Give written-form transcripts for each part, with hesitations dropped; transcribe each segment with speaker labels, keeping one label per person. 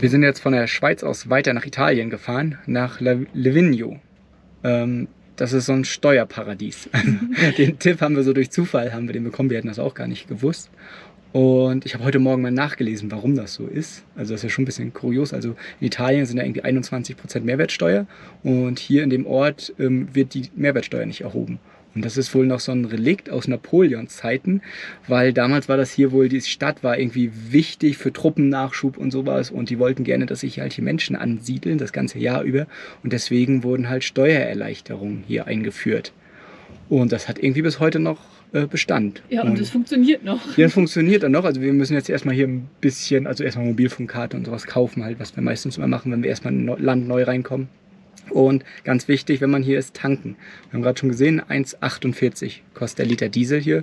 Speaker 1: Wir sind jetzt von der Schweiz aus weiter nach Italien gefahren, nach Livigno. Das ist so ein Steuerparadies. Also, den Tipp haben wir so durch Zufall haben wir den bekommen, wir hätten das auch gar nicht gewusst. Und ich habe heute Morgen mal nachgelesen, warum das so ist. Also das ist ja schon ein bisschen kurios. Also in Italien sind ja irgendwie 21% Mehrwertsteuer und hier in dem Ort wird die Mehrwertsteuer nicht erhoben. Und das ist wohl noch so ein Relikt aus Napoleons Zeiten, weil damals war das hier wohl, die Stadt war irgendwie wichtig für Truppennachschub und sowas und die wollten gerne, dass sich halt hier Menschen ansiedeln, das ganze Jahr über. Und deswegen wurden halt Steuererleichterungen hier eingeführt. Und das hat irgendwie bis heute noch Bestand.
Speaker 2: Ja, und das funktioniert noch.
Speaker 1: Ja, das funktioniert dann noch. Also wir müssen jetzt erstmal hier ein bisschen, also erstmal Mobilfunkkarte und sowas kaufen halt, was wir meistens immer machen, wenn wir erstmal in ein Land neu reinkommen. Und ganz wichtig, wenn man hier ist, tanken. Wir haben gerade schon gesehen, 1,48 kostet der Liter Diesel hier.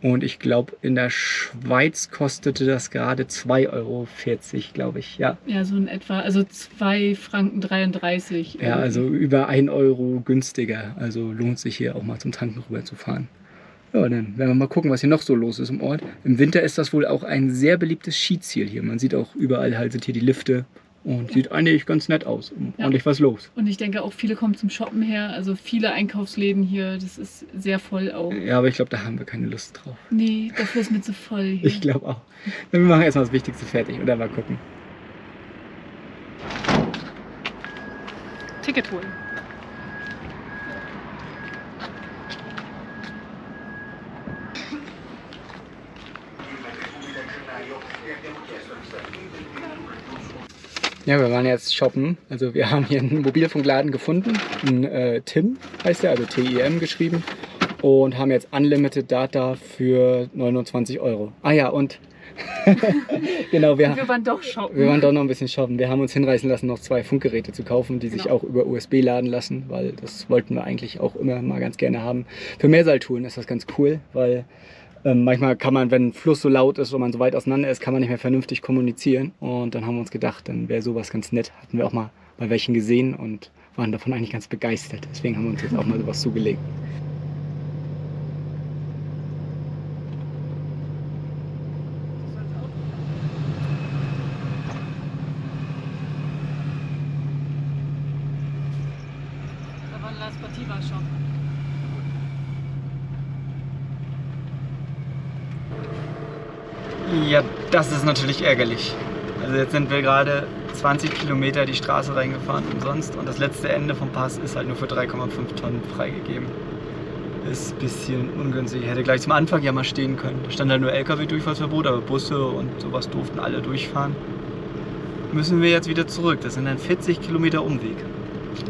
Speaker 1: Und ich glaube, in der Schweiz kostete das gerade 2,40 Euro, glaube ich. Ja.
Speaker 2: Ja, so in etwa, also 2,33 Franken.
Speaker 1: Ja, also über 1 Euro günstiger. Also lohnt sich hier auch mal zum Tanken rüber zu fahren. Ja, dann werden wir mal gucken, was hier noch so los ist im Ort. Im Winter ist das wohl auch ein sehr beliebtes Skiziel hier. Man sieht auch überall halt sind hier die Lifte. Und sieht eigentlich ganz nett aus. Ordentlich was los.
Speaker 2: Und ich denke auch, viele kommen zum Shoppen her. Also viele Einkaufsläden hier. Das ist sehr voll auch.
Speaker 1: Ja, aber ich glaube, da haben wir keine Lust drauf.
Speaker 2: Nee, dafür ist mir zu voll hier.
Speaker 1: Ich glaube auch. Wir machen erstmal das Wichtigste fertig oder mal gucken.
Speaker 2: Ticket holen.
Speaker 1: Ja, wir waren jetzt shoppen. Also wir haben hier einen Mobilfunkladen gefunden. Ein TIM heißt der, also TIM geschrieben. Und haben jetzt Unlimited Data für 29 Euro. Ah ja, und genau, wir
Speaker 2: waren doch shoppen.
Speaker 1: Wir waren doch noch ein bisschen shoppen. Wir haben uns hinreißen lassen, noch 2 Funkgeräte zu kaufen, die sich auch über USB laden lassen, weil das wollten wir eigentlich auch immer mal ganz gerne haben. Für Mehrseiltouren ist das ganz cool, weil manchmal kann man, wenn ein Fluss so laut ist und man so weit auseinander ist, kann man nicht mehr vernünftig kommunizieren. Und dann haben wir uns gedacht, dann wäre sowas ganz nett. Hatten wir auch mal bei welchen gesehen und waren davon eigentlich ganz begeistert. Deswegen haben wir uns jetzt auch mal sowas zugelegt.
Speaker 2: Da war ein La Sportiva Shop.
Speaker 1: Ja, das ist natürlich ärgerlich. Also jetzt sind wir gerade 20 Kilometer die Straße reingefahren umsonst und das letzte Ende vom Pass ist halt nur für 3,5 Tonnen freigegeben. Ist ein bisschen ungünstig. Ich hätte gleich zum Anfang ja mal stehen können. Da stand halt nur LKW-Durchfahrtsverbot, aber Busse und sowas durften alle durchfahren. Müssen wir jetzt wieder zurück. Das sind dann 40 Kilometer Umweg.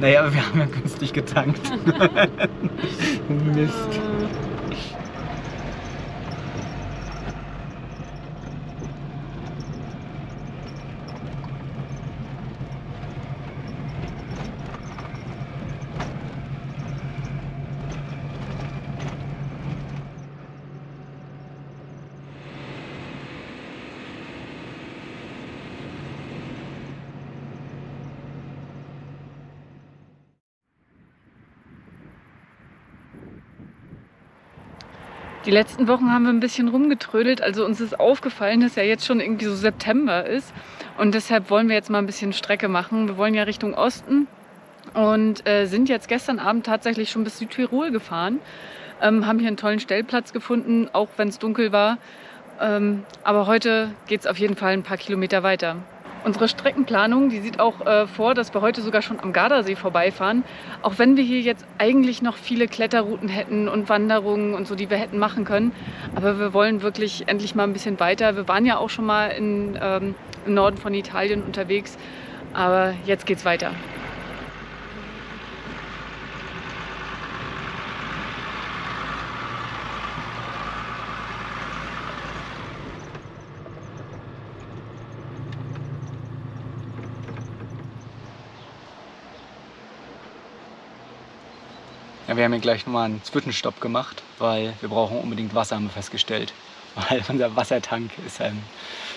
Speaker 1: Naja, aber wir haben ja günstig getankt. Mist.
Speaker 2: Die letzten Wochen haben wir ein bisschen rumgetrödelt. Also uns ist aufgefallen, dass ja jetzt schon irgendwie so September ist. Und deshalb wollen wir jetzt mal ein bisschen Strecke machen. Wir wollen ja Richtung Osten und sind jetzt gestern Abend tatsächlich schon bis Südtirol gefahren. Haben hier einen tollen Stellplatz gefunden, auch wenn es dunkel war. Aber heute geht es auf jeden Fall ein paar Kilometer weiter. Unsere Streckenplanung, die sieht auch vor, dass wir heute sogar schon am Gardasee vorbeifahren. Auch wenn wir hier jetzt eigentlich noch viele Kletterrouten hätten und Wanderungen und so, die wir hätten machen können. Aber wir wollen wirklich endlich mal ein bisschen weiter. Wir waren ja auch schon mal im Norden von Italien unterwegs. Aber jetzt geht's weiter.
Speaker 1: Ja, wir haben hier gleich nochmal einen Zwischenstopp gemacht, weil wir brauchen unbedingt Wasser, haben wir festgestellt. Weil unser Wassertank ist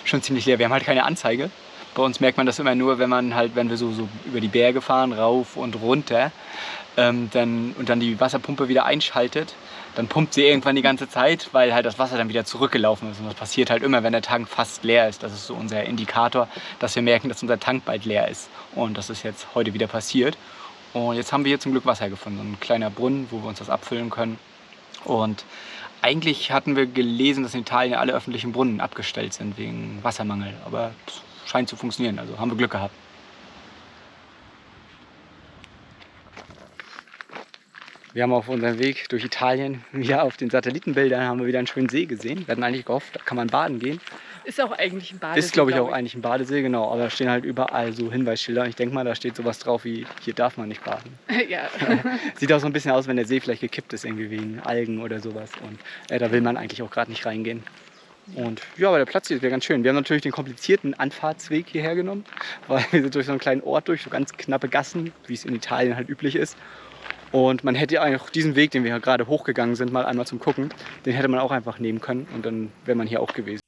Speaker 1: schon ziemlich leer. Wir haben halt keine Anzeige. Bei uns merkt man das immer nur, wenn wir so über die Berge fahren, rauf und runter, und dann die Wasserpumpe wieder einschaltet, dann pumpt sie irgendwann die ganze Zeit, weil halt das Wasser dann wieder zurückgelaufen ist. Und das passiert halt immer, wenn der Tank fast leer ist. Das ist so unser Indikator, dass wir merken, dass unser Tank bald leer ist. Und das ist jetzt heute wieder passiert. Und jetzt haben wir hier zum Glück Wasser gefunden. So ein kleiner Brunnen, wo wir uns das abfüllen können. Und eigentlich hatten wir gelesen, dass in Italien alle öffentlichen Brunnen abgestellt sind wegen Wassermangel. Aber es scheint zu funktionieren, also haben wir Glück gehabt. Wir haben auf unserem Weg durch Italien, wieder auf den Satellitenbildern, haben wir wieder einen schönen See gesehen. Wir hatten eigentlich gehofft, da kann man baden gehen.
Speaker 2: Ist auch eigentlich ein Badesee.
Speaker 1: Ist, glaube ich, auch eigentlich ein Badesee, genau. Aber da stehen halt überall so Hinweisschilder. Und ich denke mal, da steht sowas drauf wie, hier darf man nicht baden.
Speaker 2: Ja.
Speaker 1: Sieht auch so ein bisschen aus, wenn der See vielleicht gekippt ist, irgendwie wegen Algen oder sowas. Und da will man eigentlich auch gerade nicht reingehen. Und ja, aber der Platz hier ist wieder ganz schön. Wir haben natürlich den komplizierten Anfahrtsweg hierher genommen, weil wir sind durch so einen kleinen Ort durch, so ganz knappe Gassen, wie es in Italien halt üblich ist. Und man hätte eigentlich auch diesen Weg, den wir gerade hochgegangen sind, mal einmal zum Gucken, den hätte man auch einfach nehmen können und dann wäre man hier auch gewesen.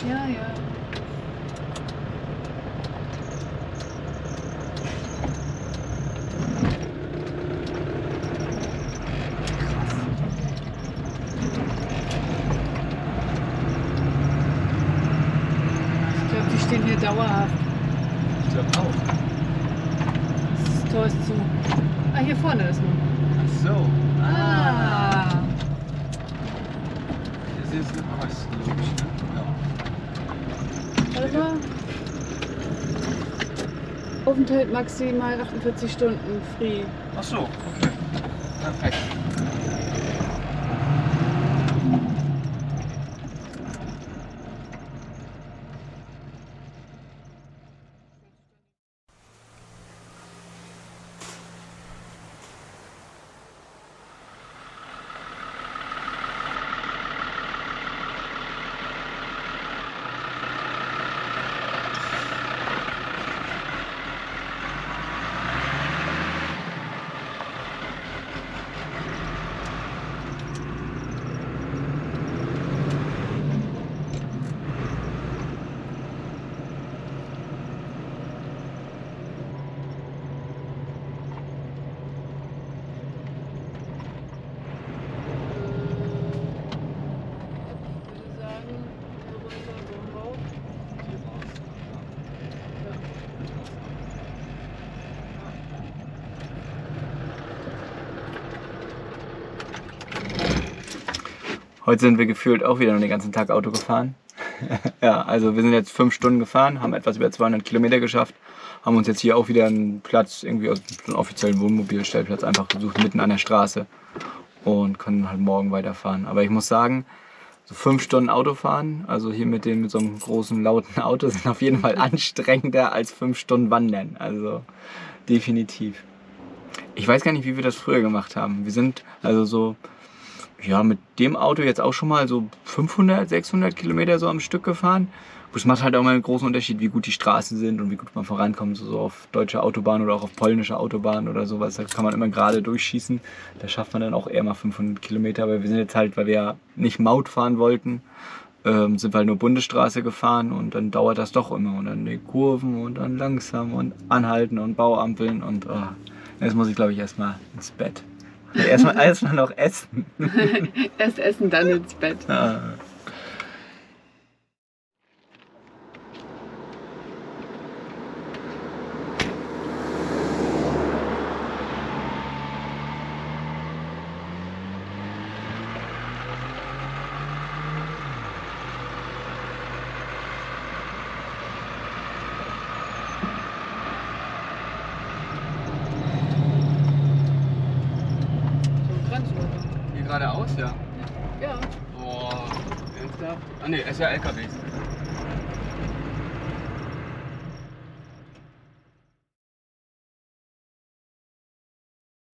Speaker 2: Ja, ja. Ich glaube, die stehen hier dauerhaft.
Speaker 1: Ich glaube auch.
Speaker 2: Das Tor ist zu. Ah, hier vorne ist noch.
Speaker 1: Ach so.
Speaker 2: Ah.
Speaker 1: Das ist ein Osten, logisch, ne? Ja.
Speaker 2: Warte mal. Aufenthalt maximal 48 Stunden free.
Speaker 1: Ach so, okay. Perfekt. Heute sind wir gefühlt auch wieder noch den ganzen Tag Auto gefahren. Ja, also wir sind jetzt 5 Stunden gefahren, haben etwas über 200 Kilometer geschafft, haben uns jetzt hier auch wieder einen Platz, irgendwie aus einem offiziellen Wohnmobilstellplatz einfach gesucht, mitten an der Straße und können halt morgen weiterfahren. Aber ich muss sagen, so 5 Stunden Autofahren, also hier mit so einem großen, lauten Auto, sind auf jeden Fall anstrengender als 5 Stunden Wandern, also definitiv. Ich weiß gar nicht, wie wir das früher gemacht haben. Wir sind also so ja, mit dem Auto jetzt auch schon mal so 500, 600 Kilometer so am Stück gefahren. Es macht halt auch mal einen großen Unterschied, wie gut die Straßen sind und wie gut man vorankommt, so auf deutscher Autobahn oder auch auf polnischer Autobahn oder sowas. Da kann man immer gerade durchschießen. Da schafft man dann auch eher mal 500 Kilometer. Aber wir sind jetzt halt, weil wir ja nicht Maut fahren wollten, sind wir halt nur Bundesstraße gefahren und dann dauert das doch immer. Und dann die Kurven und dann langsam und anhalten und Bauampeln und jetzt muss ich, glaube ich, erstmal ins Bett. Erstmal noch essen.
Speaker 2: Erst essen, dann ins Bett.
Speaker 1: Ja. Hier geradeaus, ja.
Speaker 2: Ja.
Speaker 1: Boah, ernsthaft? Ah ne, ist ja LKWs.